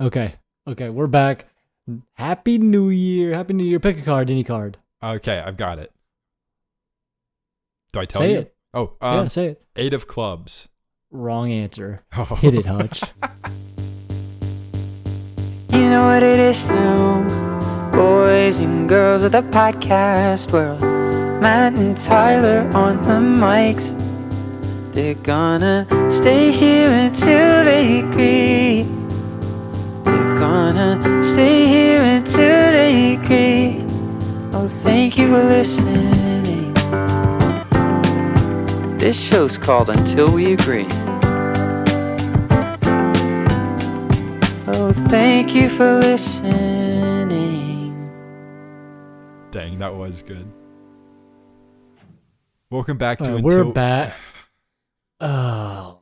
Okay. Okay, we're back. Happy New Year. Happy New Year. Pick a card, any card. Okay, I've got it. Do I tell Say you? it. Oh, Yeah, say it. eight of clubs. Wrong answer. Hit it, Oh. Hutch. You know what it is now. Boys and girls of the podcast world. Matt and Tyler on the mics. They're gonna stay here until they agree. They're gonna stay here until they agree. Oh, thank you for listening. This show's called Until We Agree. Oh, thank you for listening. Dang, that was good. Welcome back to We're Until... back. Oh.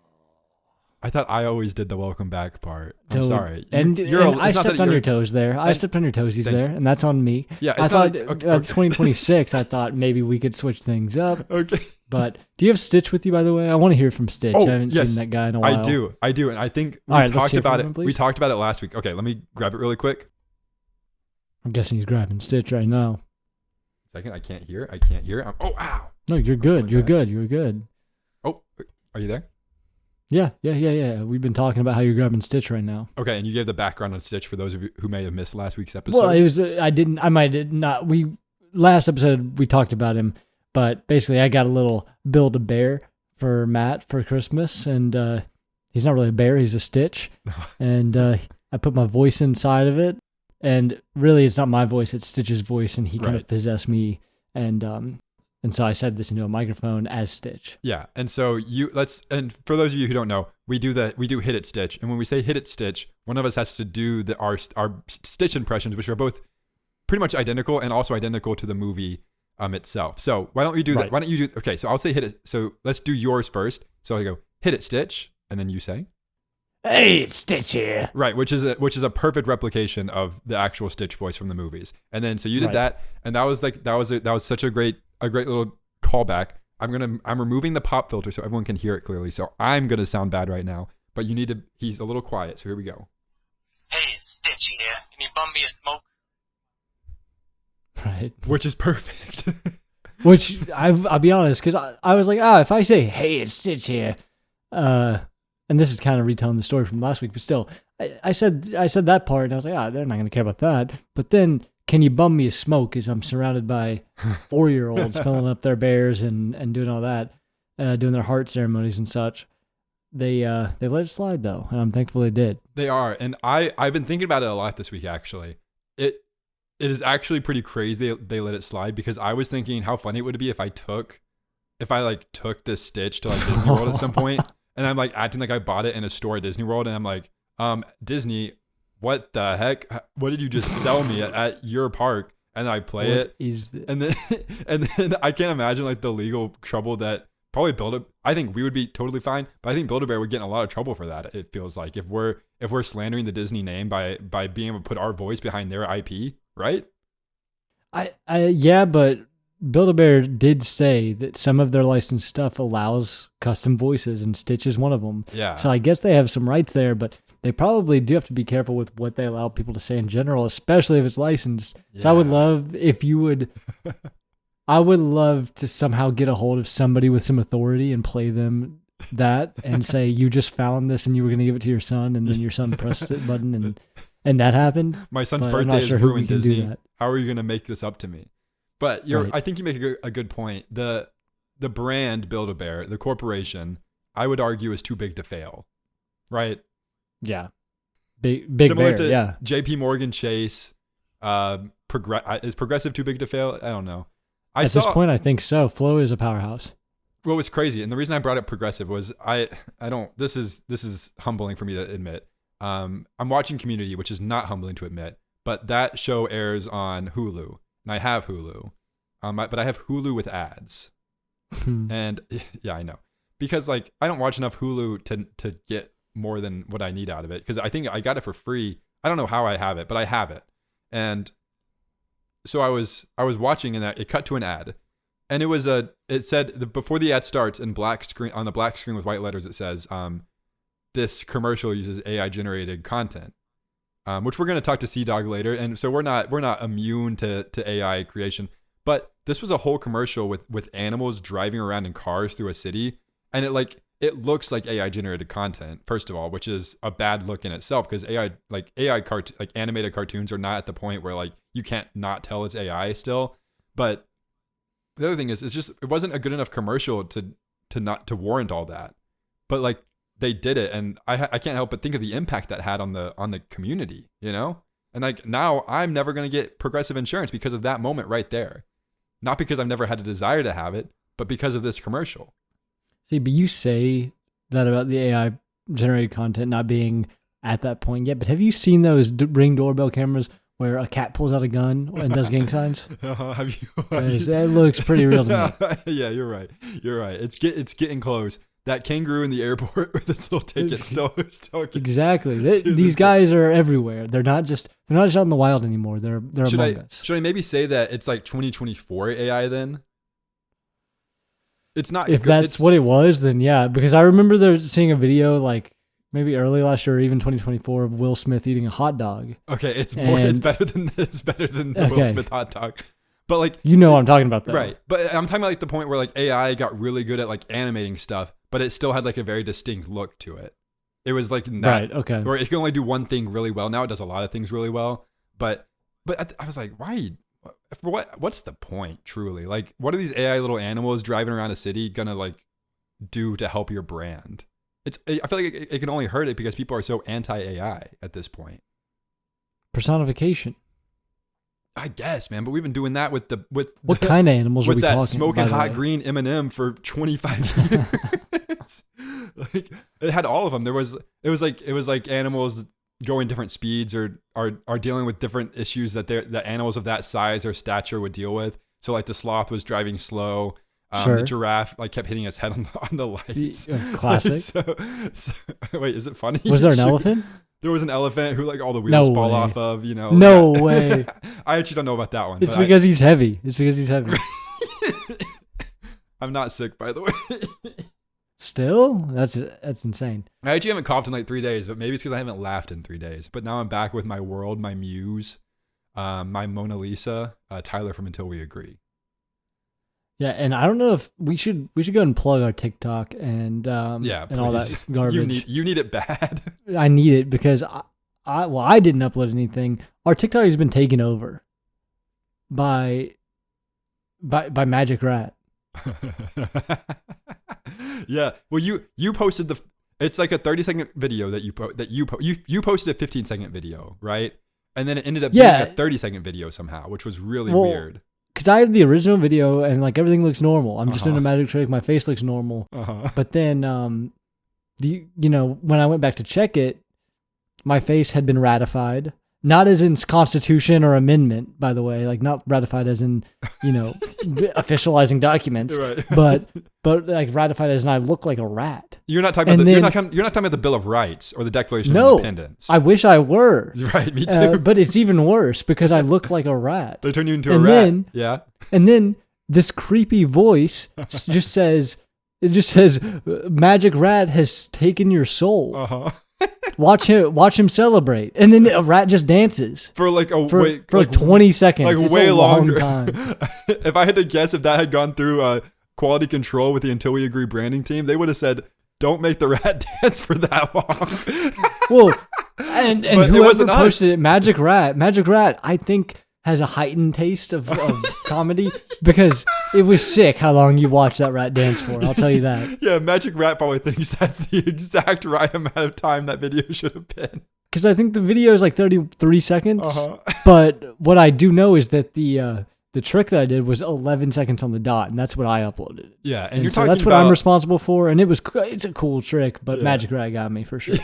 I thought I always did the welcome back part. I'm Dude. sorry. And I stepped on your toes there. I stepped on your toesies there, and that's on me. Yeah, I it's thought not like, okay. 2026, I thought maybe we could switch things up. Okay. But do you have Stitch with you, by the way? I want to hear from Stitch. Oh, I haven't yes. seen that guy in a while. I do. And I think we All right, let's talked hear about from it. him, please. We talked about it last week. Okay, let me grab it really quick. I'm guessing he's grabbing Stitch right now. Second, I can't hear. Oh, ow. No, you're good. my You're God. good. You're good. Oh, are you there? Yeah. We've been talking about how you're grabbing Stitch right now. Okay, and you gave the background on Stitch for those of you who may have missed last week's episode. Well, it was. I might have not. Last episode we talked about him, but basically I got a little Build-A-Bear for Matt for Christmas, and he's not really a bear. He's a Stitch, and I put my voice inside of it, and really it's not my voice. It's Stitch's voice, and he kind of Right. possessed me, and so I said this into a microphone as Stitch. Yeah, and so and for those of you who don't know, we do hit it Stitch, and when we say hit it Stitch, one of us has to do our Stitch impressions, which are both pretty much identical and also identical to the movie itself. So why don't you do that? Right. Why don't you do? Okay, so I'll say hit it. So let's do yours first. So I go hit it Stitch, and then you say Hey, it's Stitch here. right, which is a perfect replication of the actual Stitch voice from the movies. And then so you did Right. that, and that was such a great little callback. I'm removing the pop filter so everyone can hear it clearly. So I'm gonna sound bad right now, but he's a little quiet. So here we go. Hey, it's Stitch here. Can you bum me a smoke? Right. Which is perfect. Which I'll be honest, because I was like, if I say, hey, it's Stitch here, and this is kind of retelling the story from last week, but still, I said that part, and I was like, they're not going to care about that. But then, can you bum me a smoke? As I'm surrounded by 4-year-olds filling up their bears and doing all that, doing their heart ceremonies and such. They let it slide though, and I'm thankful they did. They are, and I've been thinking about it a lot this week. Actually, it is actually pretty crazy they let it slide, because I was thinking how funny it would be if I took this Stitch to like Disney World at some point, and I'm like acting like I bought it in a store at Disney World, and I'm like, Disney, what the heck? What did you just sell me at your park? And I play What it, is and then I can't imagine like the legal trouble that probably I think we would be totally fine, but I think Build-A-Bear would get in a lot of trouble for that. It feels like if we're slandering the Disney name by being able to put our voice behind their IP, right? Yeah, but Build-A-Bear did say that some of their licensed stuff allows custom voices, and Stitch is one of them. Yeah. So I guess they have some rights there, but they probably do have to be careful with what they allow people to say in general, especially if it's licensed. So I would Yeah. love if you would. I would love to somehow get a hold of somebody with some authority and play them that and say, you just found this and you were going to give it to your son, and then your son pressed it button and that happened. My son's But I'm birthday not is sure who we ruined, can do Disney. that. How are you going to make this up to me? But Right. I think you make a good point. The brand Build-A-Bear, the corporation, I would argue is too big to fail, right? Yeah. Big Similar bear, to yeah. J.P. Morgan Chase. Is Progressive too big to fail? I don't know. At this point, I think so. Flo is a powerhouse. What was crazy, and the reason I brought up Progressive was I don't. This is humbling for me to admit. I'm watching Community, which is not humbling to admit, but that show airs on Hulu, and I have Hulu, but I have Hulu with ads, and yeah, I know, because like I don't watch enough Hulu to get more than what I need out of it, because I think I got it for free. I don't know how I have it, but I have it, and so I was watching, and it cut to an ad. And it said before the ad starts in black screen, on the black screen with white letters, it says, this commercial uses AI generated content. which we're going to talk to Sea Dog later. And so we're not immune to AI creation. But this was a whole commercial with animals driving around in cars through a city. And it looks like AI generated content, first of all, which is a bad look in itself, because animated cartoons are not at the point where like you can't not tell it's AI still. But the other thing is, it wasn't a good enough commercial to warrant all that. But like they did it, and I can't help but think of the impact that had on the community, you know? And like now I'm never gonna get Progressive insurance because of that moment right there. Not because I've never had a desire to have it, but because of this commercial. See, but you say that about the AI generated content not being at that point yet, but have you seen those Ring doorbell cameras where a cat pulls out a gun and does gang signs? Have you? That looks pretty real to me. Yeah, you're right. It's getting close. That kangaroo in the airport with its little ticket still exactly. These guys are everywhere. They're not just out in the wild anymore. They're among us. Should I maybe say that it's like 2024 AI then? It's not. If that's what it was, then yeah. Because I remember seeing a video like maybe early last year or even 2024 of Will Smith eating a hot dog. Okay, it's better than the Will Smith hot dog. But like, you know what I'm talking about, though. Right. But I'm talking about like the point where like AI got really good at like animating stuff, but it still had like a very distinct look to it. It was like that, right. Okay. Or it can only do one thing really well. Now it does a lot of things really well. But I was like, why? For what? What's the point? Truly, like, what are these AI little animals driving around a city gonna like do to help your brand? I feel like it can only hurt it because people are so anti-AI at this point. Personification. I guess, man, but we've been doing that with what kind of animals are we talking? With that smoking hot green M&M for 25 years. Like it had all of them. It was like animals going different speeds or are dealing with different issues that animals of that size or stature would deal with. So like the sloth was driving slow. Sure. The giraffe like kept hitting its head on the lights. Classic. so, wait, is it funny? Was there an elephant? There was an elephant who like all the wheels fall off of, you know. No way. I actually don't know about that one. It's because he's heavy. I'm not sick, by the way. Still? That's insane. I actually haven't coughed in like 3 days, but maybe it's because I haven't laughed in 3 days. But now I'm back with my world, my muse, my Mona Lisa, Tyler from Until We Agree. Yeah, and I don't know if we should go and plug our TikTok and all that garbage. You need it bad. I need it because I didn't upload anything. Our TikTok has been taken over by Magic Rat. Yeah. Well, you posted it's like a 30-second video that you posted a 15-second video, right? And then it ended up being a 30-second video somehow, which was really weird. Because I have the original video and like everything looks normal. I'm just doing a magic trick. My face looks normal. But then, when I went back to check it, my face had been ratified. Not as in constitution or amendment, by the way. Like not ratified as in, officializing documents. Right. but like ratified as in I look like a rat. You're not talking about you're not talking about the Bill of Rights or the Declaration of Independence. I wish I were. Right, me too. But it's even worse because I look like a rat. They turn you into a rat. Yeah. And then this creepy voice just says, Magic Rat has taken your soul. Watch him celebrate. And then a rat just dances for like 20 seconds. Like it's way a longer. Long time. If I had to guess if that had gone through quality control with the Until We Agree branding team, they would have said, don't make the rat dance for that long. Well, and whoever posted it, Magic Rat, I think has a heightened taste of comedy because it was sick how long you watched that rat dance for. I'll tell you that. Yeah, Magic Rat probably thinks that's the exact right amount of time that video should have been. Because I think the video is like 33 seconds. But what I do know is that the trick that I did was 11 seconds on the dot, and that's what I uploaded. Yeah, and you're so that's what I'm responsible for, and it's a cool trick, but yeah. Magic Rat got me for sure.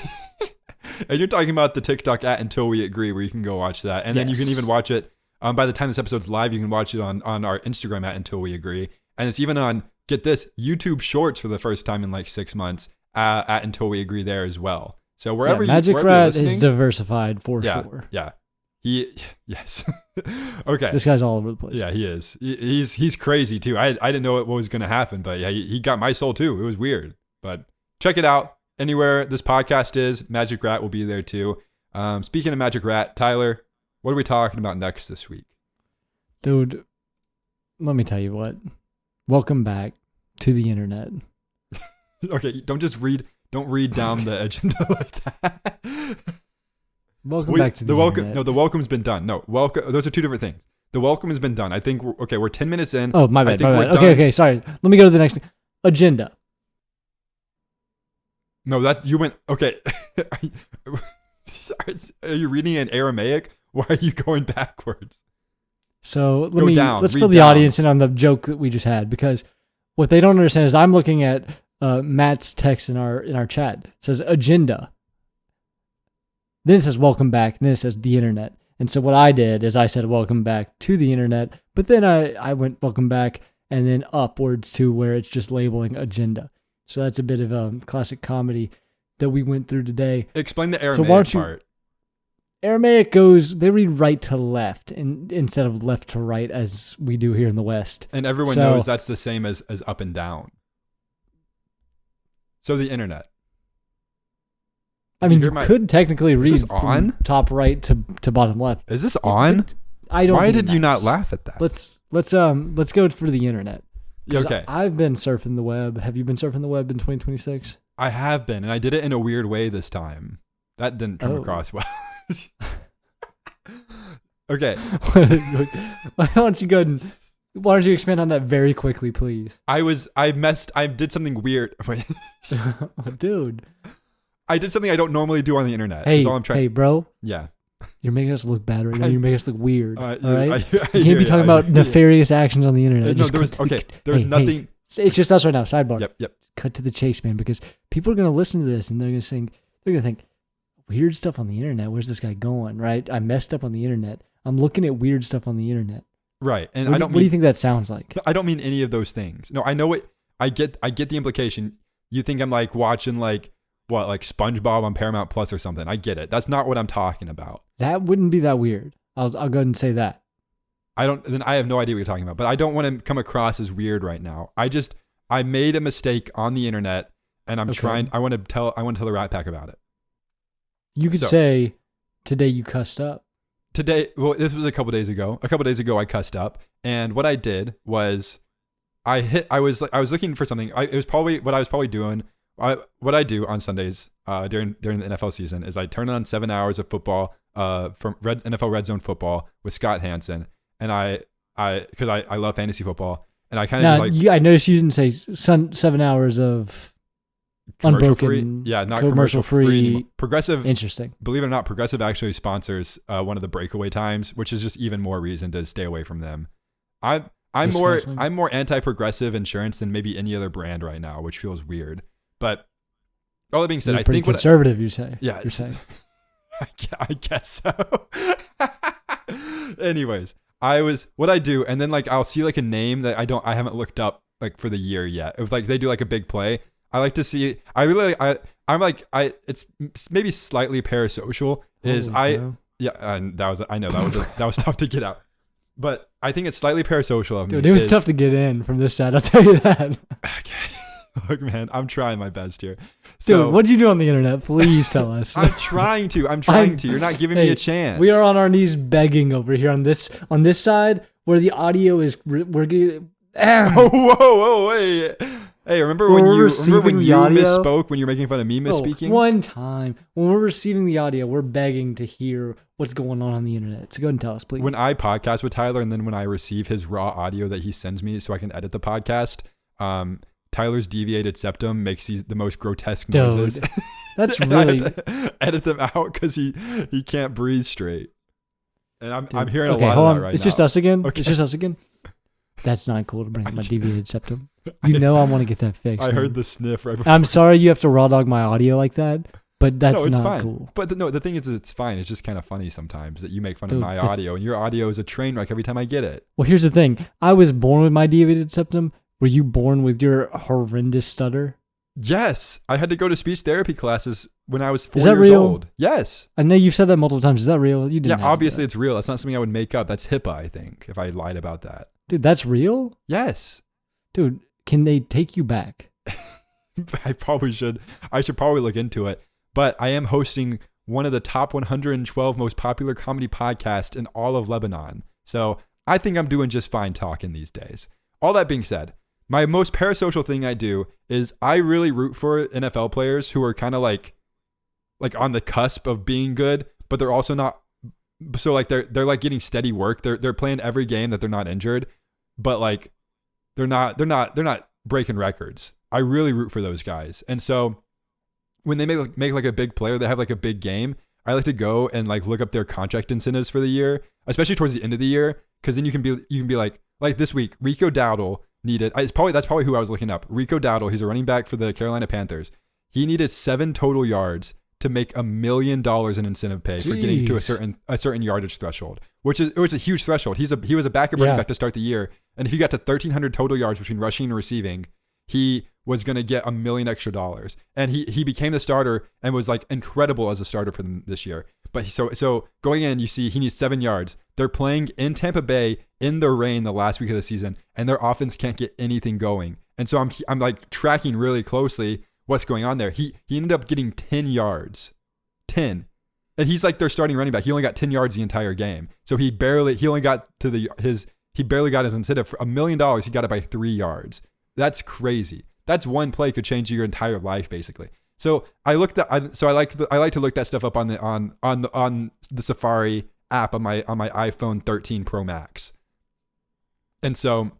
And you're talking about the TikTok at Until We Agree, where you can go watch that, and then you can even watch it. By the time this episode's live, you can watch it on our Instagram at Until We Agree, and it's even on, get this, YouTube Shorts for the first time in like 6 months at Until We Agree there as well. So wherever Magic Rat is diversified for sure. Yeah. Yes. Okay. This guy's all over the place. Yeah, he is. He's crazy too. I didn't know what was going to happen, but yeah, he got my soul too. It was weird, but check it out anywhere this podcast is. Magic Rat will be there too. Speaking of Magic Rat, Tyler, what are we talking about next this week? Dude, let me tell you what. Welcome back to the internet. Okay, don't read down the agenda like that. Welcome back to the welcome. internet. No, the welcome's been done. No, welcome. Those are two different things. The welcome has been done. I think we're 10 minutes in. Oh, my bad. I think we're Okay, sorry. Let me go to the next thing. Agenda. No, that you went. Okay. Are you reading in Aramaic? Why are you going backwards? So let's read fill the down. audience in on the joke that we just had, because what they don't understand is I'm looking at Matt's text in our chat. It says agenda. Then it says welcome back. And then it says the internet. And so what I did is I said welcome back to the internet, but then I went welcome back and then upwards to where it's just labeling agenda. So that's a bit of classic comedy that we went through today. Explain the why Aramaic don't you- part. Aramaic they read right to left instead of left to right as we do here in the West. And everyone So- knows that's the same as up and down. So the internet. I mean, hear you my- could technically read this from on? top right to bottom left. Is this on? I don't. Why think it did you not matters. laugh at that? Let's go for the internet. 'Cause Okay. I've been surfing the web. Have you been surfing the web in 2026? I have been, and I did it in a weird way this time. That didn't come Oh. across well. Okay. Why don't you go ahead and why don't you expand on that very quickly, please? I did something weird. Wait. Dude. I did something I don't normally do on the internet. Hey, is all I'm trying. hey, bro. Yeah. You're making us look bad right now. You're making us look weird. All right? You You can't be talking about nefarious actions on the internet. No, Just there was cut to the- there was hey, nothing. It's just us right now. Sidebar. Yep. Cut to the chase, man, because people are going to listen to this and they're going to think, weird stuff on the internet. Where's this guy going? Right? I messed up on the internet. I'm looking at weird stuff on the internet. Right, and What do you think that sounds like? I don't mean any of those things. No, I know it. I get the implication. You think I'm like watching like SpongeBob on Paramount Plus or something. I get it. That's not what I'm talking about. That wouldn't be that weird. I'll go ahead and say that. Then I have no idea what you're talking about, but I don't want to come across as weird right now. I made a mistake on the internet, and I'm trying. I want to tell the Rat Pack about it. You could say, today you cussed up. Today, well, this was a couple days ago. A couple days ago, I cussed up, and what I did was, I was looking for something. It was probably what I was probably doing. What I do on Sundays during the NFL season is I turn on 7 hours of football from NFL Red Zone football with Scott Hansen, and because I love fantasy football, and I kind of I noticed you didn't say 7 hours of commercial unbroken, free. Yeah, not commercial free. Progressive. Interesting. Believe it or not, Progressive actually sponsors one of the breakaway times, which is just even more reason to stay away from them. I'm more anti-progressive insurance than maybe any other brand right now, which feels weird. But all that being said, You're I pretty think conservative. You say? Yeah, You're saying. I guess so. Anyways, what I do, and then like I'll see like a name that I haven't looked up like for the year yet. If like they do like a big play, I like to see. It's maybe slightly parasocial. And that was tough to get out. But I think it's slightly parasocial of me. Dude, it was tough to get in from this side. I'll tell you that. Okay. Look, man, I'm trying my best here. Dude, what'd you do on the internet? Please tell us. I'm trying to. You're not giving me a chance. We are on our knees begging over here on this side where the audio is. We're getting. Whoa, wait. Hey, remember when you misspoke when you're making fun of me misspeaking? One time when we're receiving the audio, we're begging to hear what's going on the internet. So go ahead and tell us, please. When I podcast with Tyler, and then when I receive his raw audio that he sends me so I can edit the podcast, Tyler's deviated septum makes the most grotesque noises. That's really edit them out because he can't breathe straight. And I'm hearing a lot hold of on. that right now. It's just us again. Okay. It's just us again. That's not cool to bring up my deviated septum. You know I want to get that fixed. I man. heard the sniff right before. I'm sorry you have to raw dog my audio like that, but that's it's not fine. cool. But the thing is, it's fine. It's just kind of funny sometimes that you make fun of Dude, my audio, and your audio is a train wreck every time I get it. Well, here's the thing. I was born with my deviated septum. Were you born with your horrendous stutter? Yes, I had to go to speech therapy classes when I was 4 Is that years real? old. Yes. I know you've said that multiple times. Is that real? You didn't. Yeah, obviously it's real. That's not something I would make up. That's HIPAA, I think, if I lied about that. Dude, that's real? Yes. Dude, can they take you back? I probably should. I should probably look into it. But I am hosting one of the top 112 most popular comedy podcasts in all of Lebanon. So I think I'm doing just fine talking these days. All that being said, my most parasocial thing I do is I really root for NFL players who are kind of like on the cusp of being good, but they're also not. So like they're like getting steady work. They're playing every game that they're not injured, but like they're not breaking records. I really root for those guys. And so when they make like a big player, they have like a big game, I like to go and like look up their contract incentives for the year, especially towards the end of the year, because then you can be like this week, Rico Dowdle needed. That's probably who I was looking up. Rico Dowdle, he's a running back for the Carolina Panthers. He needed 7 total yards to make $1 million in incentive pay for getting to a certain yardage threshold, it was a huge threshold. He was a backup running back to start the year, and if he got to 1,300 total yards between rushing and receiving, he was going to get $1 million extra. And he became the starter and was like incredible as a starter for them this year. But so going in, you see he needs 7 yards. They're playing in Tampa Bay in the rain the last week of the season, and their offense can't get anything going. And so I'm like tracking really closely what's going on there. He ended up getting 10 yards. 10. And he's like their starting running back. He only got 10 yards the entire game. So he barely got his incentive for $1 million. He got it by 3 yards. That's crazy. That's one play could change your entire life basically. So I like to look that stuff up on the Safari app on my iPhone 13 Pro Max. And so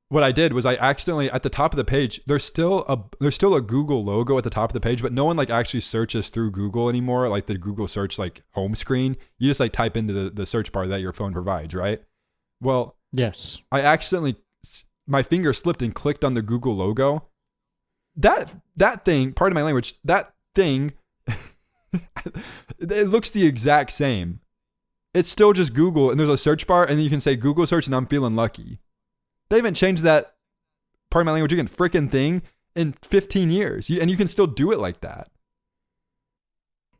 what I did was I accidentally, at the top of the page, there's still a Google logo at the top of the page, but no one like actually searches through Google anymore, like the Google search like home screen. You just like type into the search bar that your phone provides, right? Well, yes. I accidentally, my finger slipped and clicked on the Google logo. That thing, pardon my language, that thing, it looks the exact same. It's still just Google, and there's a search bar, and then you can say Google search, and I'm feeling lucky. They haven't changed that, pardon my language, again, freaking thing in 15 years. And you can still do it like that.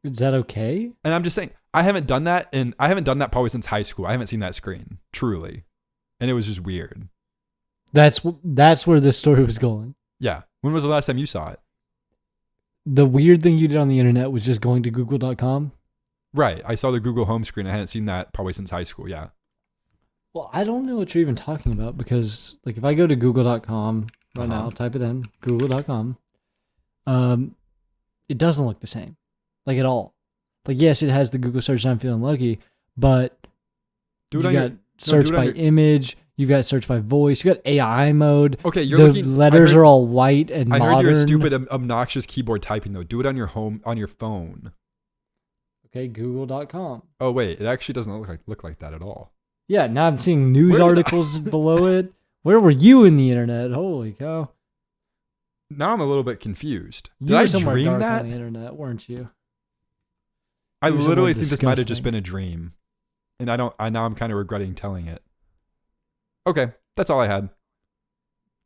Is that okay? And I'm just saying, I haven't done that probably since high school. I haven't seen that screen, truly. And it was just weird. That's where this story was going. Yeah. When was the last time you saw it? The weird thing you did on the internet was just going to google.com. Right. I saw the Google home screen. I hadn't seen that probably since high school. Yeah. Well, I don't know what you're even talking about because, like, if I go to google.com right now, I'll type it in, google.com, it doesn't look the same, like, at all. Like, yes, it has the Google search, I'm feeling lucky, but you got search by image, you got search by voice, you got AI mode. Okay, the letters are all white and modern. I heard you're stupid, obnoxious keyboard typing, though. Do it on your phone. Okay, google.com. Oh, wait, it actually doesn't look like that at all. Yeah, now I'm seeing news articles below it. Where were you in the internet? Holy cow. Now I'm a little bit confused. Did I dream dark that? On the internet, weren't you? I literally think this might have just been a dream. And now I'm kind of regretting telling it. Okay, that's all I had.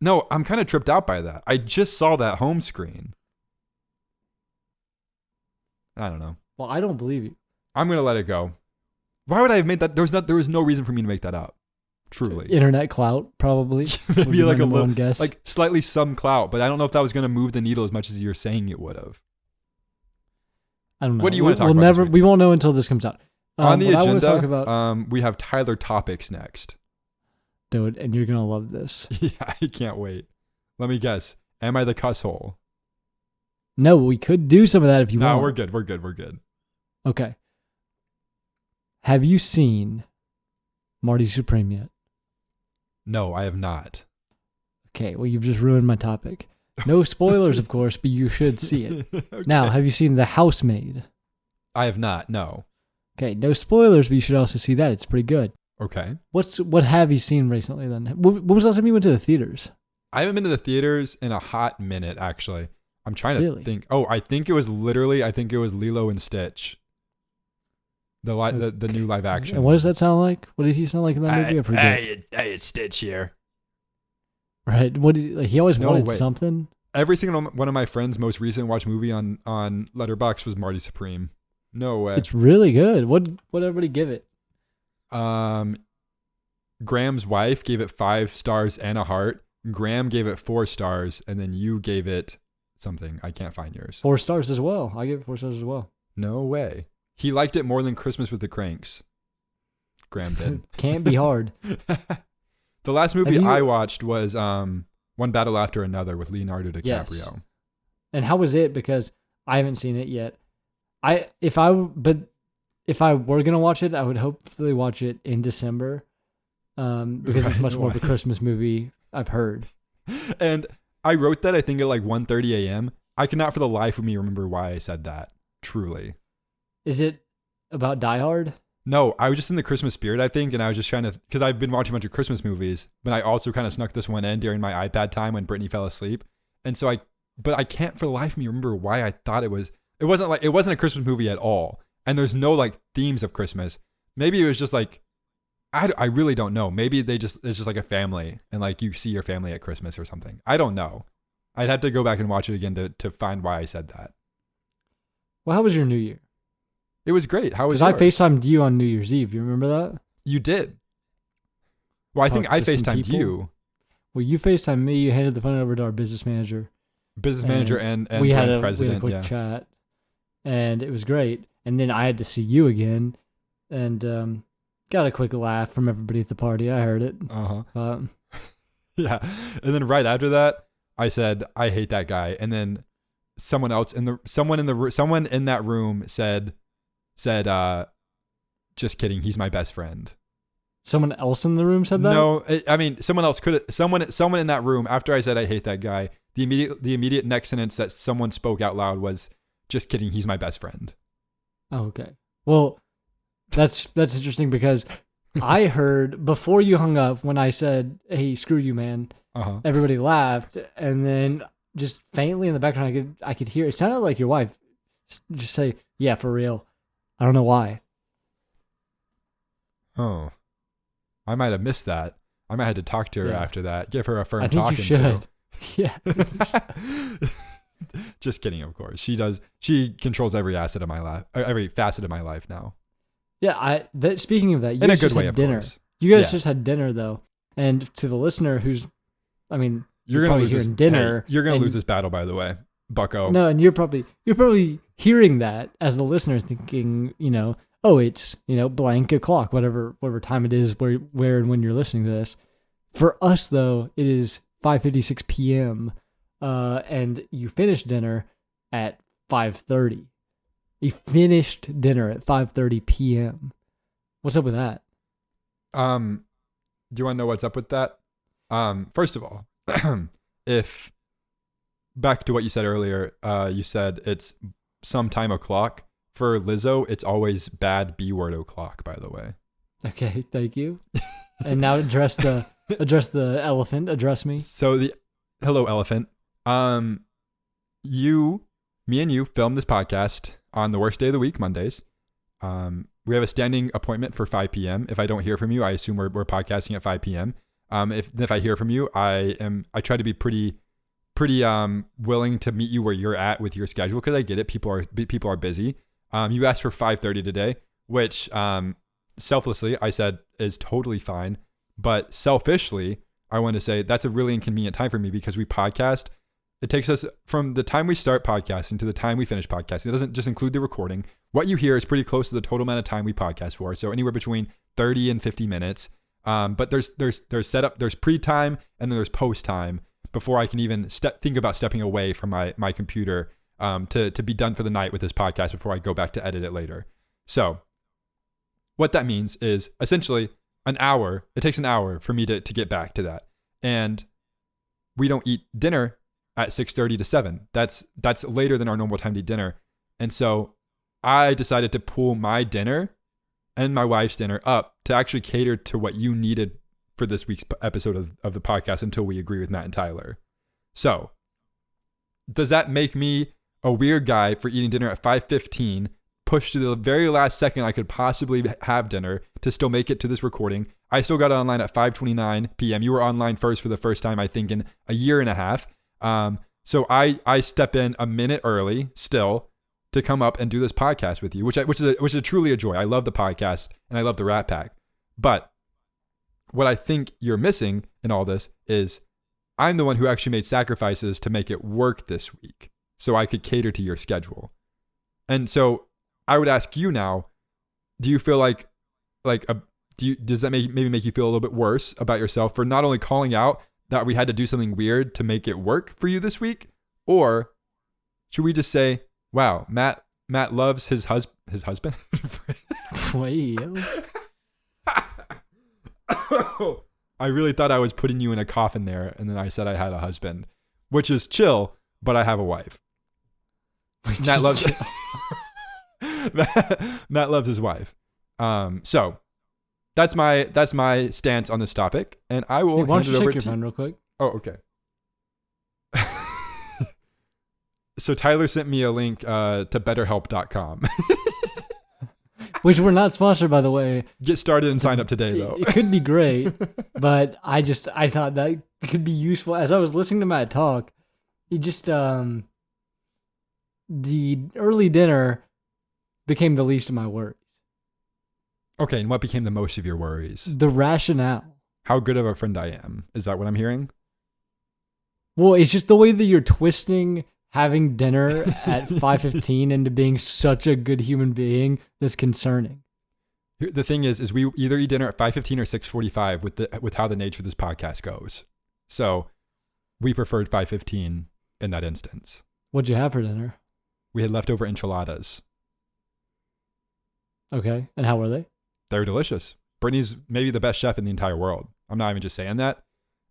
No, I'm kind of tripped out by that. I just saw that home screen. I don't know. Well, I don't believe you. I'm going to let it go. Why would I have made that? There was no reason for me to make that up. Truly. Internet clout, probably. Maybe like a little guess. Like slightly some clout, but I don't know if that was going to move the needle as much as you're saying it would have. I don't know. What do you want to talk about? We won't know until this comes out. On the agenda, we have Tyler topics next. Dude, and you're going to love this. Yeah, I can't wait. Let me guess. Am I the cuss hole? No, we could do some of that if you want. No, we're good. Okay. Have you seen Marty Supreme yet? No, I have not. Okay, well, you've just ruined my topic. No spoilers, of course, but you should see it. Okay. Now, have you seen The Housemaid? I have not, no. Okay, no spoilers, but you should also see that. It's pretty good. Okay. What have you seen recently then? What was the last time you went to the theaters? I haven't been to the theaters in a hot minute, actually. I'm trying to think. Oh, I think it was Lilo and Stitch. The new live action. And what does that sound like? What did he sound like in that movie? I forget. Hey, it's Stitch here. Right. What did he always wanted something? Every single one of my friends' most recent watched movie on Letterboxd was Marty Supreme. No way. It's really good. What everybody give it? Graham's wife gave it 5 stars and a heart. Graham gave it 4 stars, and then you gave it something. I can't find yours. 4 stars as well. I gave it 4 stars as well. No way. He liked it more than Christmas with the Cranks. Graham did. Can't be hard. The last movie Have you- I watched was One Battle After Another with Leonardo DiCaprio. Yes. And how was it? Because I haven't seen it yet. If I were gonna watch it, I would hopefully watch it in December, because it's much more of a Christmas movie. I've heard. And I wrote that I think at like 1:30 a.m. I cannot for the life of me remember why I said that. Truly. Is it about Die Hard? No, I was just in the Christmas spirit, I think, and I was just trying to, because I've been watching a bunch of Christmas movies, but I also kind of snuck this one in during my iPad time when Brittany fell asleep, and so but I can't for the life of me remember why I thought it wasn't a Christmas movie at all, and there's no like themes of Christmas. Maybe it was just like, I really don't know. Maybe it's just like a family, and like you see your family at Christmas or something. I don't know. I'd have to go back and watch it again to find why I said that. Well, how was your New Year? It was great. How was Because yours? I FaceTimed you on New Year's Eve. You remember that? You did. Well, I think Talked I to some FaceTimed people. you, Well, you FaceTimed me. You handed the phone over to our business manager. business manager and we had a president. quick Yeah. chat, and it was great. And then I had to see you again, and got a quick laugh from everybody at the party. I heard it. Uh-huh. Yeah. And then right after that, I said, I hate that guy. And then someone in that room said, just kidding, he's my best friend. Someone else in the room said that? No, I mean, someone else could have, someone in that room, after I said, I hate that guy, the immediate next sentence that someone spoke out loud was, just kidding, he's my best friend. Oh, okay. Well, that's interesting because I heard before you hung up when I said, hey, screw you, man. Uh-huh. Everybody laughed, and then just faintly in the background, I could hear it sounded like your wife just say, "Yeah, for real." I don't know why. Oh, I might have missed that. I might have to talk to her Yeah. after that. Give her a firm I think talking you should. Yeah. to. Just kidding, of course. She does. She controls every facet of my life now. Yeah. Speaking of that, you In a guys good just way, had of dinner. course. You guys Yeah. just had dinner though, and to the listener who's, I mean, You're gonna probably lose this hearing dinner. Hey, you're gonna and- lose this battle, by the way, Bucko. No, and you're probably hearing that as the listener, thinking, oh, it's blank o'clock, whatever time it is, where and when you're listening to this. For us though, it is 5:56 p.m. And you finished dinner at 5:30. You finished dinner at 5:30 p.m. What's up with that? Do you want to know what's up with that? First of all, if back to what you said earlier, you said it's sometime o'clock. For Lizzo, it's always bad B-word o'clock, by the way. Okay, thank you. And now address the elephant. Address me. So hello, elephant. Me and you filmed this podcast on the worst day of the week, Mondays. We have a standing appointment for 5 p.m. If I don't hear from you, I assume we're podcasting at 5 p.m. If I hear from you, I try to be pretty willing to meet you where you're at with your schedule, because I get it. People are busy. You asked for 5:30 today, which selflessly I said is totally fine, but selfishly I want to say that's a really inconvenient time for me, because we podcast. It takes us from the time we start podcasting to the time we finish podcasting. It doesn't just include the recording. What you hear is pretty close to the total amount of time we podcast for. So anywhere between 30 and 50 minutes. But there's setup, there's pre-time, and then there's post-time before I can even think about stepping away from my computer to be done for the night with this podcast before I go back to edit it later. So what that means is essentially an hour. It takes an hour for me to get back to that. And we don't eat dinner at 6:30 to 7. That's later than our normal time to eat dinner. And so I decided to pull my dinner and my wife's dinner up to actually cater to what you needed for this week's episode of the podcast until we agree with Matt and Tyler. So does that make me a weird guy for eating dinner at 5:15, pushed to the very last second I could possibly have dinner to still make it to this recording? I still got online at 5:29 p.m. You were online first for the first time, I think, in a year and a half. So I step in a minute early still to come up and do this podcast with you, which is truly a joy. I love the podcast and I love the Rat Pack. But what I think you're missing in all this is I'm the one who actually made sacrifices to make it work this week so I could cater to your schedule. And so I would ask you now, do you feel like does that maybe make you feel a little bit worse about yourself for not only calling out that we had to do something weird to make it work for you this week? Or should we just say, wow, Matt loves his husband? Wait. I really thought I was putting you in a coffin there, and then I said I had a husband, which is chill, but I have a wife. Matt loves Matt loves his wife. So that's my stance on this topic, and I will why don't hand you it over check your to phone real quick? Oh, okay. So Tyler sent me a link to betterhelp.com. Which we're not sponsored, by the way. Get started and sign up today, though. It could be great, but I thought that could be useful. As I was listening to Matt talk, he just the early dinner became the least of my worries. Okay, and what became the most of your worries? The rationale. How good of a friend I am. Is that what I'm hearing? Well, it's just the way that you're twisting having dinner at 5:15 into being such a good human being that's concerning. The thing is we either eat dinner at 5:15 or 6:45 with how the nature of this podcast goes. So we preferred 5:15 in that instance. What'd you have for dinner? We had leftover enchiladas. Okay, and how were they? They're delicious. Brittany's maybe the best chef in the entire world. I'm not even just saying that.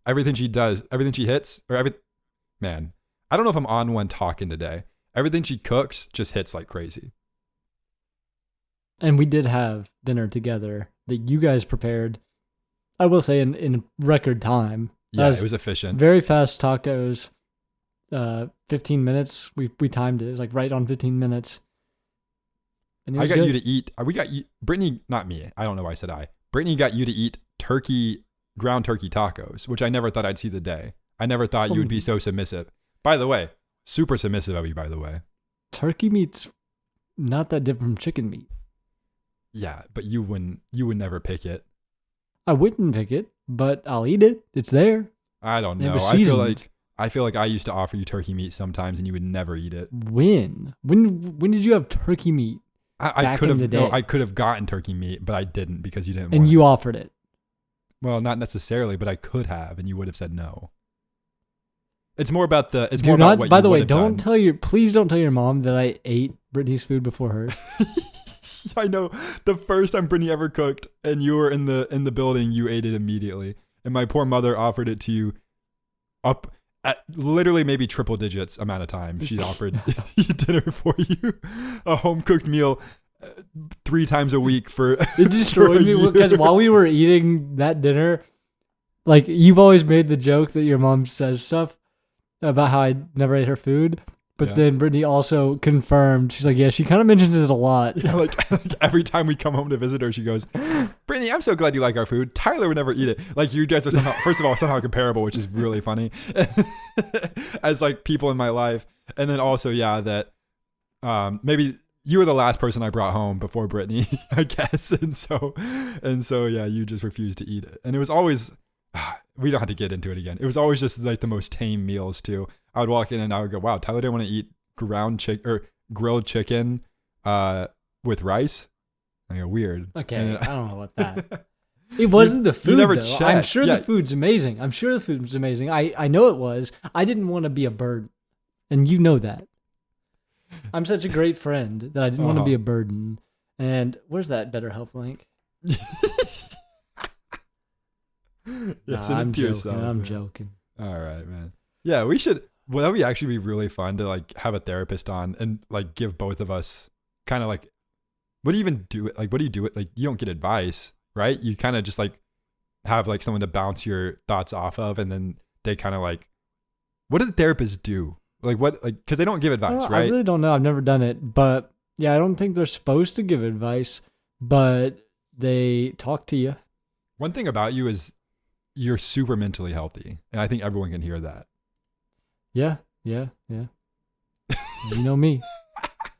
Everything she does, everything she hits, man, I don't know if I'm on one talking today. Everything she cooks just hits like crazy. And we did have dinner together that you guys prepared, I will say, in record time. Yeah, it was efficient. Very fast tacos. 15 minutes. We timed it. It was like right on 15 minutes. And I got you to eat. Brittany, not me. I don't know why I said I. Brittany got you to eat ground turkey tacos, which I never thought I'd see the day. I never thought you would be so submissive. By the way, super submissive of you, by the way. Turkey meat's not that different from chicken meat. Yeah, but you would never pick it. I wouldn't pick it, but I'll eat it. It's there. I don't It know. was I seasoned. feel like I used to offer you turkey meat sometimes and you would never eat it. When did you have turkey meat? I Back could in have the day. I could have gotten turkey meat, but I didn't because you didn't And want you it. offered it. Well, not necessarily, but I could have, and you would have said no. It's more about the. It's Do more not. about what By you the way, would have done. please don't tell your mom that I ate Brittany's food before hers. I know the first time Brittany ever cooked, and you were in the building, you ate it immediately, and my poor mother offered it to you, up at literally maybe triple digits amount of time. She's offered dinner for you, a home cooked meal. 3 times a week for It destroyed me because while we were eating that dinner, like you've always made the joke that your mom says stuff about how I never ate her food, but Yeah. then Brittany also confirmed. She's like, yeah, she kind of mentions it a lot. Yeah, like every time we come home to visit her, she goes, Brittany, I'm so glad you like our food. Tyler would never eat it. Like you guys are somehow comparable, which is really funny as like people in my life. And then also, yeah, that maybe you were the last person I brought home before Brittany, I guess. And so, yeah, you just refused to eat it. And it was always, we don't have to get into it again. It was always just like the most tame meals too. I would walk in and I would go, wow, Tyler didn't want to eat grilled chicken with rice. I go, weird. Okay, And I don't know about that. It wasn't the food, never though. checked. I'm sure Yeah. the food's amazing. I know it was. I didn't want to be a burden. And you know that. I'm such a great friend that I didn't want to be a burden. And where's that BetterHelp link? Yeah, send it I'm to joking. yourself, I'm man. joking. All right, man. Yeah, we should. Well, that would actually be really fun to like have a therapist on and like give both of us kind of like, what do you even do? Like, what do you do? Like, you don't get advice, right? You kind of just like have like someone to bounce your thoughts off of, and then they kind of like, what do the therapists do? Like what? Like, because they don't give advice, right? I really don't know. I've never done it, but yeah, I don't think they're supposed to give advice, but they talk to you. One thing about you is you're super mentally healthy, and I think everyone can hear that. Yeah. You know me.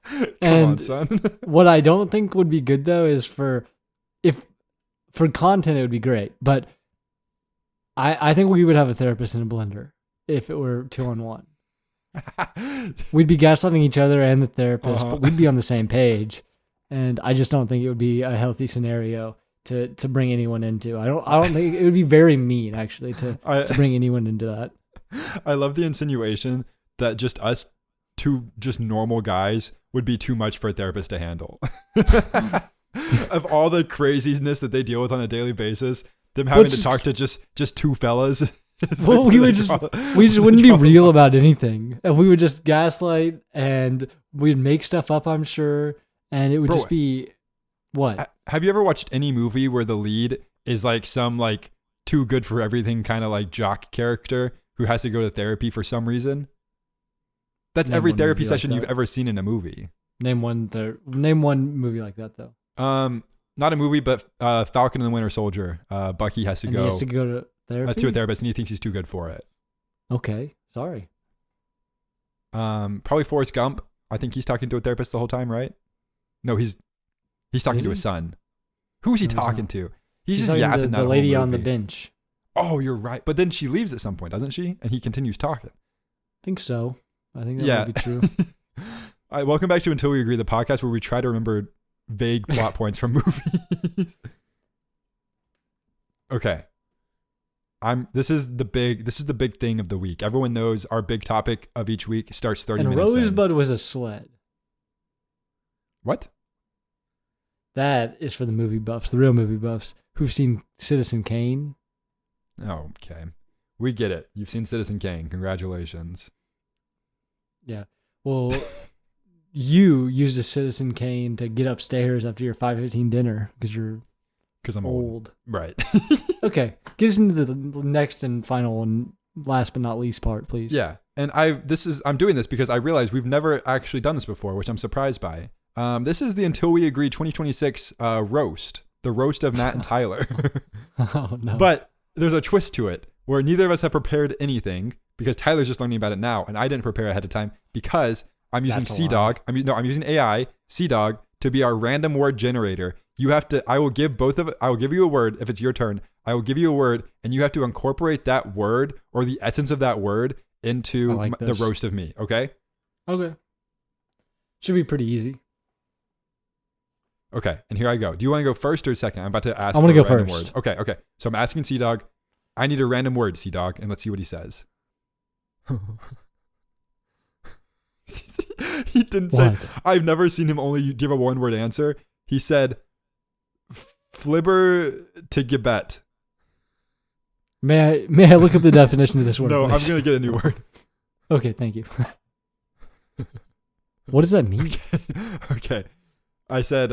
Come And on, son. what I don't think would be good though is for content it would be great, but I think we would have a therapist in a blender if it were 2-on-1. We'd be gaslighting each other and the therapist, but we'd be on the same page. and I just don't think it would be a healthy scenario to bring anyone into. I don't think it would be very mean actually to bring anyone into that. I love the insinuation that just us two just normal guys would be too much for a therapist to handle. Of all the craziness that they deal with on a daily basis, them having to talk to just two fellas. Well, we just wouldn't be real about anything. And we would just gaslight and we'd make stuff up, I'm sure. And it would just be what? Have you ever watched any movie where the lead is like some like too good for everything kind of like jock character who has to go to therapy for some reason? That's every therapy session you've ever seen in a movie. Name one movie like that though. Not a movie, but Falcon and the Winter Soldier. Bucky has to go. He has to go to therapy? To a therapist, and he thinks he's too good for it. Okay, sorry. Probably Forrest Gump. I think he's talking to a therapist the whole time, right? No, he's talking to his son. Who is he talking to? He's just yapping that the lady whole on the movie. bench. Oh, you're right. But then she leaves at some point, doesn't she? And he continues talking. I think so. I think that might be true. All right, welcome back to Until We Agree, the podcast where we try to remember vague plot points from movies. Okay. This is the big thing of the week. Everyone knows our big topic of each week starts 30 minutes in. And Rosebud was a sled. What? That is for the movie buffs, the real movie buffs, who've seen Citizen Kane. Oh, okay. We get it. You've seen Citizen Kane. Congratulations. Yeah. Well, you used a Citizen Kane to get upstairs after your 5:15 dinner because I'm old. Right. Okay. Get us into the next and final and last but not least part, please. Yeah. And I'm doing this because I realize we've never actually done this before, which I'm surprised by. This is the Until We Agree 2026 roast, the roast of Matt and Tyler. Oh, no. But there's a twist to it where neither of us have prepared anything because Tyler's just learning about it now, and I didn't prepare ahead of time because I'm using CDog. I'm using AI, CDog, to be our random word generator. I will give you a word if it's your turn. I will give you a word, and you have to incorporate that word or the essence of that word into the roast of me. Okay? Okay. Should be pretty easy. Okay, and here I go. Do you want to go first or second? I'm about to ask. I want to go random first. Word. Okay. So I'm asking CDog. I need a random word, CDog, and let's see what he says. He didn't say. I've never seen him only give a one-word answer. He said, "Flibber to Gibet." May I look up the definition of this word? No, please? I'm gonna get a new word. Okay, thank you. What does that mean? Okay. I said,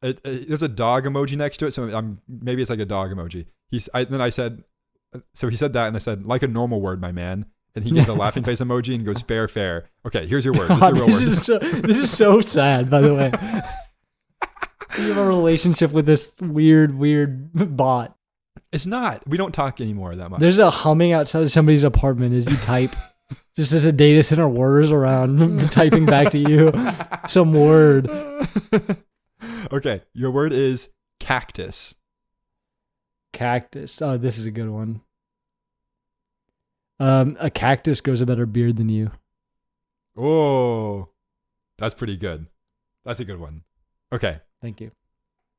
there's a dog emoji next to it, so maybe it's like a dog emoji. Then I said, so he said that, and I said, like a normal word, my man. And he gives a laughing face emoji and goes, fair. Okay, here's your word. This is a real word. This is so sad, by the way. You have a relationship with this weird bot. It's not. We don't talk anymore that much. There's a humming outside of somebody's apartment as you type. Just as a data center whirs around, typing back to you some word. Okay, your word is cactus. Cactus. Oh, this is a good one. A cactus grows a better beard than you. Oh, that's pretty good. That's a good one. Okay. Thank you.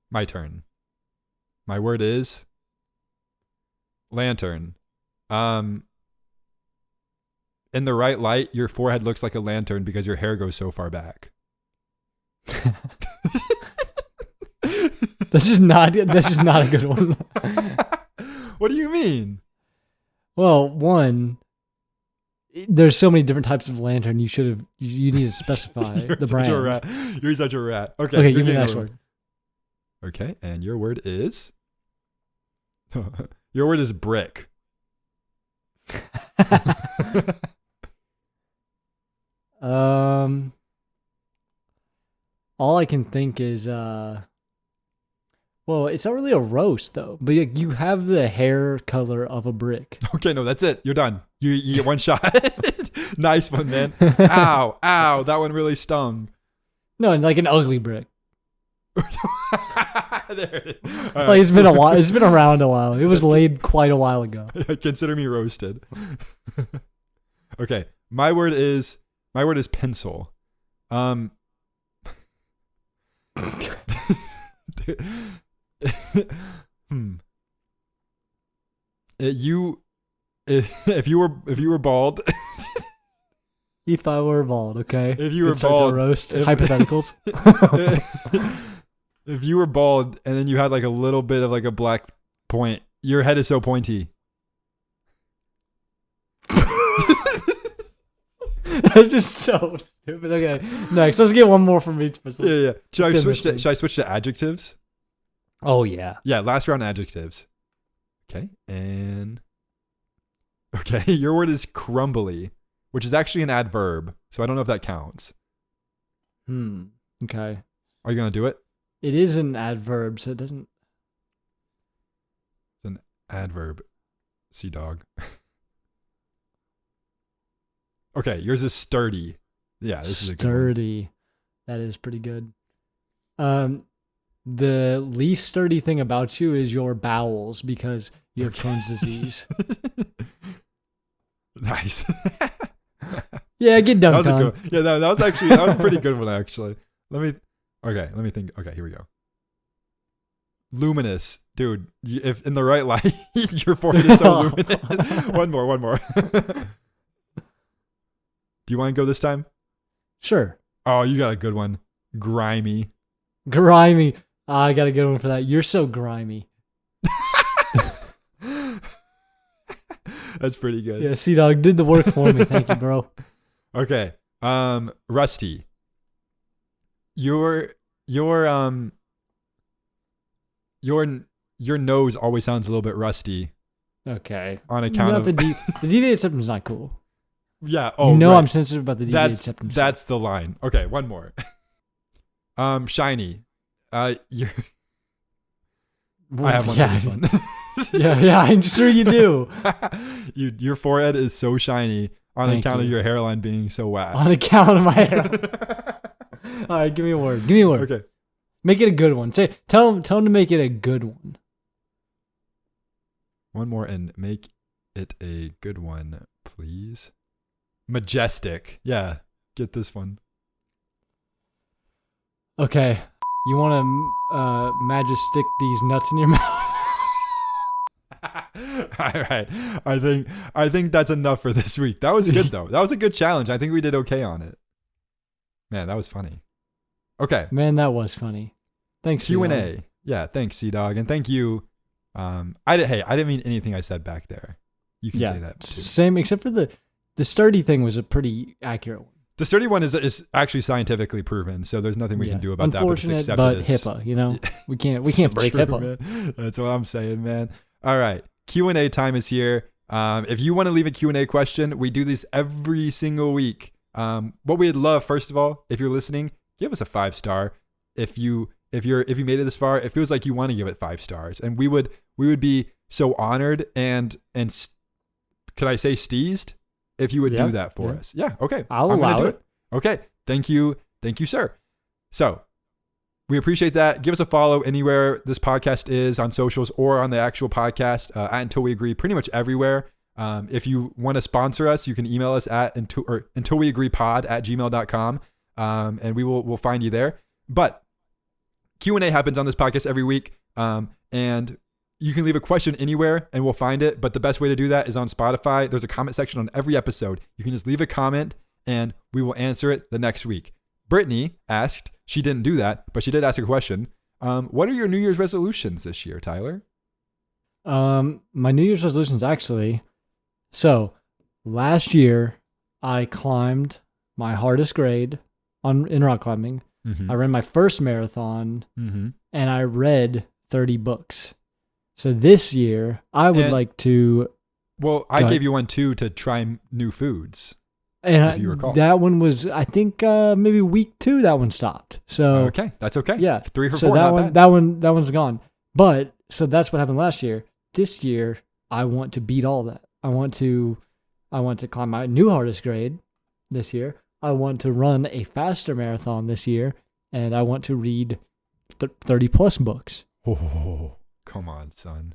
My turn. My word is lantern. In the right light, your forehead looks like a lantern because your hair goes so far back. This is not a good one. What do you mean? Well, one, there's so many different types of lantern. You need to specify the brand. You're such a rat. Okay, give me the next word. Okay, and your word is your word is brick. All I can think is well, it's not really a roast though, but you have the hair color of a brick. Okay, no, that's it. You're done. You get one shot. Nice one, man. Ow, that one really stung. No, like an ugly brick. There it is. Like it's been a while. It's been around a while. It was laid quite a while ago. Consider me roasted. Okay, my word is pencil. If you were bald, If I were bald, okay. If you were Insert to bald, roast if- hypotheticals. if you were bald and then you had like a little bit of like a black point, your head is so pointy. That's just so stupid. Okay, next, let's get one more from each person. Yeah. Should I Just switch to endlessly. should I switch to adjectives? Oh yeah. Yeah, last round adjectives. Okay, and okay, your word is crumbly, which is actually an adverb, so I don't know if that counts. Okay. Are you gonna do it? It is an adverb, so it doesn't. It's an adverb. Sea dog. Okay, yours is sturdy. Yeah, this is a good one. Sturdy. That is pretty good. The least sturdy thing about you is your bowels because you have Crohn's disease. Nice. Yeah, get That dunked was a on. good one. Yeah, that was a pretty good one actually. Let me think. Okay, here we go. Luminous, dude. If in the right light, your forehead is so luminous. One more. Do you want to go this time? Sure. Oh, you got a good one. Grimy. Grimy. I got a good one for that. You're so grimy. That's pretty good. Yeah, Sea Dog did the work for me. Thank you, bro. Okay. Rusty. Your nose always sounds a little bit rusty Okay. on account Not of the deviated septum's not cool. Yeah. Oh, no, right. I'm sensitive about the deviated septum. That's the line. Okay, one more. Shiny. You're. I have one for this one. yeah, I'm sure you do. Your forehead is so shiny on Thank account of you. your hairline being so whack. On account of my hair. All right, give me a word. Okay. Make it a good one. Tell him to make it a good one. One more and make it a good one, please. Majestic. Yeah, get this one. Okay. You want to magic stick these nuts in your mouth? All right. I think that's enough for this week. That was good though. That was a good challenge. I think we did okay on it. Man, that was funny. Okay. Man, that was funny. Thanks, Q&A. Sea-Dog. Yeah, thanks, Sea-Dog. And thank you. I didn't mean anything I said back there. You can say that too. Same, except for the sturdy thing was a pretty accurate one. The sturdy one is actually scientifically proven, so there's nothing we can do about that. Unfortunate, but HIPAA, you know? We can't break True, HIPAA. man. That's what I'm saying, man. All right. Q&A time is here. If you want to leave a Q&A question, we do this every single week. What we'd love, first of all, if you're listening, give us a 5-star. If you made it this far, it feels like you want to give it 5 stars, and we would be so honored and could I say steezed if you would do that for us. Yeah. Okay. I'll I'm gonna allow do it. Okay. Thank you, sir. So we appreciate that. Give us a follow anywhere this podcast is on socials or on the actual podcast at Until We Agree, pretty much everywhere. If you want to sponsor us, you can email us at untilweagreepod@gmail.com, and we'll find you there. But Q&A happens on this podcast every week, and you can leave a question anywhere and we'll find it. But the best way to do that is on Spotify. There's a comment section on every episode. You can just leave a comment and we will answer it the next week. Brittany asked, she didn't do that, but she did ask a question. What are your New Year's resolutions this year, Tyler? My New Year's resolutions actually. So last year I climbed my hardest grade in rock climbing. Mm-hmm. I ran my first marathon Mm-hmm. and I read 30 books. So this year I would like to. Well, I gave you one too to try new foods. And if you recall. that one was, I think, maybe week 2 that one stopped. So okay, that's okay. Yeah, 3 or 4, so not bad. that one's gone. But so that's what happened last year. This year, I want to beat all that. I want to climb my new hardest grade this year. I want to run a faster marathon this year, and I want to read 30 plus books. Oh, come on, son.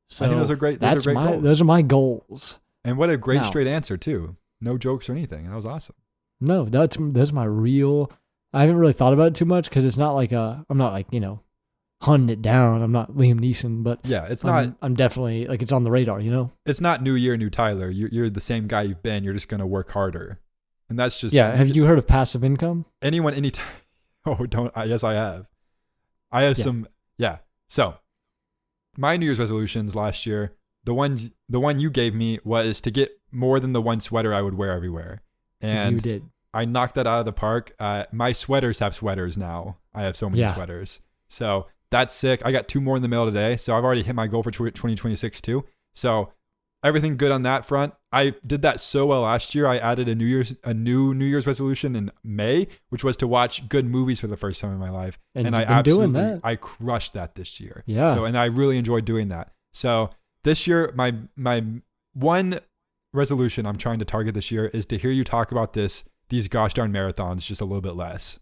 So I think those are great. Those are great goals. Those are my goals. And what a great Now, straight answer too. No jokes or anything. That was awesome. No, those are my real I haven't really thought about it too much because it's not like I'm not like, hunting it down. I'm not Liam Neeson, but Yeah, it's not. I'm definitely like it's on the radar, It's not new year, new Tyler. You're the same guy you've been. You're just gonna work harder, and that's just. Yeah. Have you heard of passive income? Anyone, anytime. Oh, don't. Yes, I have. I have some. Yeah. So, my New Year's resolutions last year, the one you gave me was to get more than the one sweater I would wear everywhere, and You did. I knocked that out of the park. My sweaters have sweaters now. I have so many Yeah. sweaters. So that's sick. I got 2 more in the mail today. So I've already hit my goal for 2026 too. So everything good on that front. I did that so well last year. I added a new New Year's resolution in May, which was to watch good movies for the first time in my life. And I you've been doing absolutely, that. I crushed that this year. Yeah. So, and I really enjoyed doing that. So this year, my one resolution I'm trying to target this year is to hear you talk about these gosh darn marathons just a little bit less.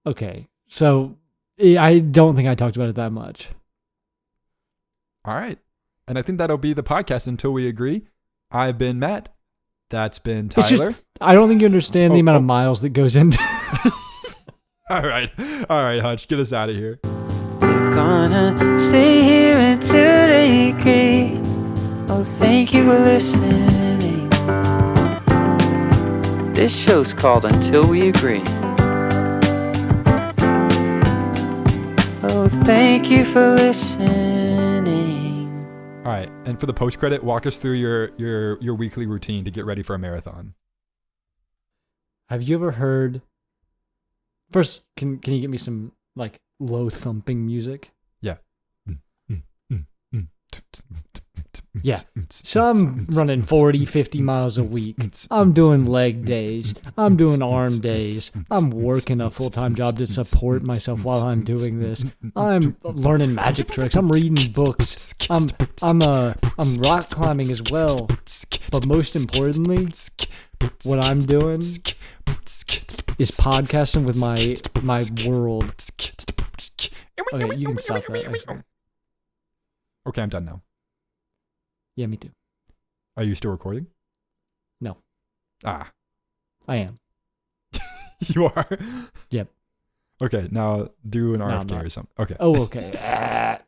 Okay. So I don't think I talked about it that much. All right. And I think that'll be the podcast until we agree. I've been Matt. That's been It's Tyler. just, I don't think you understand the amount of miles that goes into. All right, Hutch, get us out of here. We're gonna stay here until they agree. Oh, thank you for listening. This show's called Until We Agree. Oh, thank you for listening. All right, and for the post credit, walk us through your weekly routine to get ready for a marathon. Have you ever heard? First, can you get me some like low thumping music? Yeah. Yeah. So I'm running 40, 50 miles a week. I'm doing leg days. I'm doing arm days. I'm working a full-time job to support myself while I'm doing this. I'm learning magic tricks. I'm reading books. I'm rock climbing as well. But most importantly, what I'm doing is podcasting with my world. Okay, you can stop that. Actually. Okay, I'm done now. Yeah, me too. Are you still recording? No. Ah. I am. You are? Yep. Okay, now do an No, I'm RFK not. or something. Okay. Oh, okay.